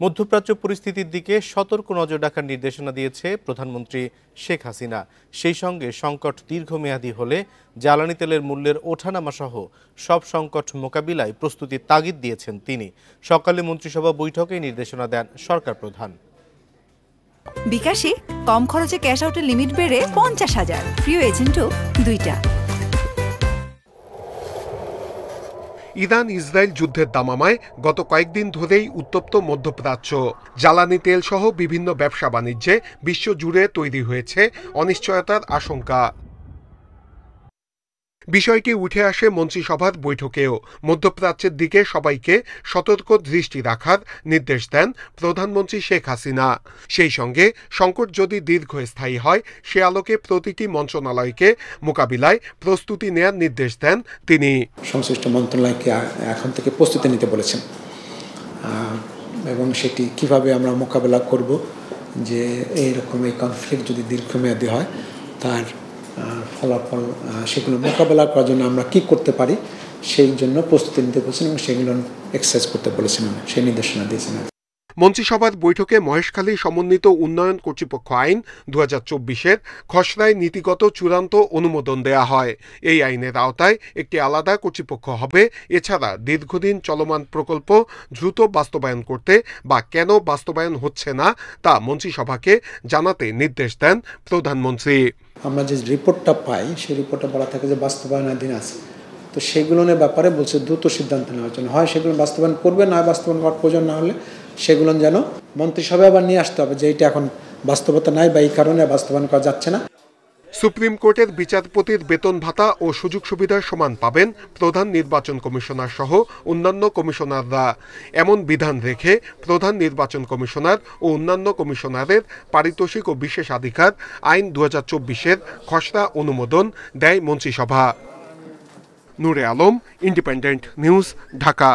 মধ্যপ্রাচ্য পরিস্থিতির দিকে সতর্ক নজর রাখার নির্দেশনা দিয়েছে প্রধানমন্ত্রী শেখ হাসিনা। সেই সঙ্গে সংকট দীর্ঘমেয়াদী হলে জ্বালানি তেলের মূল্যের ওঠানামা সহ সব সংকট মোকাবিলায় প্রস্তুতির তাগিদ দিয়েছেন তিনি। সকালে মন্ত্রিসভা বৈঠকে নির্দেশনা দেন সরকার প্রধান। বিকাশে কম খরচে ক্যাশ আউটের লিমিট বেড়ে 50,000, প্রিয় এজেন্টও 2টা। ইরান ইসরায়েল যুদ্ধের দামামায় গত কয়েকদিন ধরেই উত্তপ্ত মধ্যপ্রাচ্য। জ্বালানি তেল সহ বিভিন্ন ব্যবসা বাণিজ্যে বিশ্বজুড়ে তৈরি হয়েছে অনিশ্চয়তার আশঙ্কা। বিষয়টি উঠে আসে মন্ত্রিসভার বৈঠকেও। মধ্যপ্রাচ্যের দিকে সবাইকে সতর্ক দৃষ্টি রাখার নির্দেশ দেন প্রধানমন্ত্রী শেখ হাসিনা। সেই সঙ্গে সংকট যদি দীর্ঘস্থায়ী হয় সে আলোকে প্রতিটি মন্ত্রণালয়কে মোকাবিলায় প্রস্তুতি নেয়ার নির্দেশ দেন তিনি। সংশ্লিষ্ট মন্ত্রণালয়কে এখন থেকে প্রস্তুতি নিতে বলেছেন এবং সেটি কিভাবে আমরা মোকাবেলা করব, যে এইরকম এই কনফ্লিক্ট যদি দীর্ঘমেয়াদী হয় তার ফলাফল সেগুলো মোকাবেলা করার জন্য আমরা কি করতে পারি সেই জন্য প্রস্তুতি নিতে বলেছেন এবং সেগুলো এক্সারসাইজ করতে বলেছেন, সেই নির্দেশনা দিয়েছেন। মন্ত্রিসভার বৈঠকে মহেশখালী সমন্বিত উন্নয়ন কর্তৃপক্ষ আইন 2024-এর খসড়ায় নীতিগত চূড়ান্ত অনুমোদন দেয়া হয়। এই আইনের আওতায় একটি আলাদা কর্তৃপক্ষ হবে। এছাড়া দীর্ঘদিন চলমান প্রকল্প দ্রুত বাস্তবায়ন করতে বা কেন বাস্তবায়ন হচ্ছে না তা মন্ত্রিসভাকে জানাতে নির্দেশ দেন প্রধানমন্ত্রী। আমরা যে রিপোর্টটা পাই সেই রিপোর্টটা বলা থাকে যে বাস্তবায়নাধীন আছে, তো সেগুলোর ব্যাপারে বলছে দ্রুত সিদ্ধান্ত নেওয়ার জন্য, হয় সেগুলো বাস্তবায়ন করবে, না বাস্তবায়ন করার প্রয়োজন না হলে সেগুলো যেন মন্ত্রিসভায় আবার নিয়ে আসতে হবে, যে এটা এখন বাস্তবতা নাই বা এই কারণে বাস্তবায়ন করা যাচ্ছে না। সুপ্রিম কোর্টের বিচারপতির বেতন ভাতা ও সুযোগ সুবিধার সমান পাবেন প্রধান নির্বাচন কমিশনার সহ অন্যান্য কমিশনাররা। এমন বিধান রেখে প্রধান নির্বাচন কমিশনার ও অন্যান্য কমিশনারের পারিতোষিক ও বিশেষাধিকার আইন 2024-এর খসড়া অনুমোদন দেয় মন্ত্রিসভা। নূরে আলম, ইন্ডিপেন্ডেন্ট নিউজ, ঢাকা।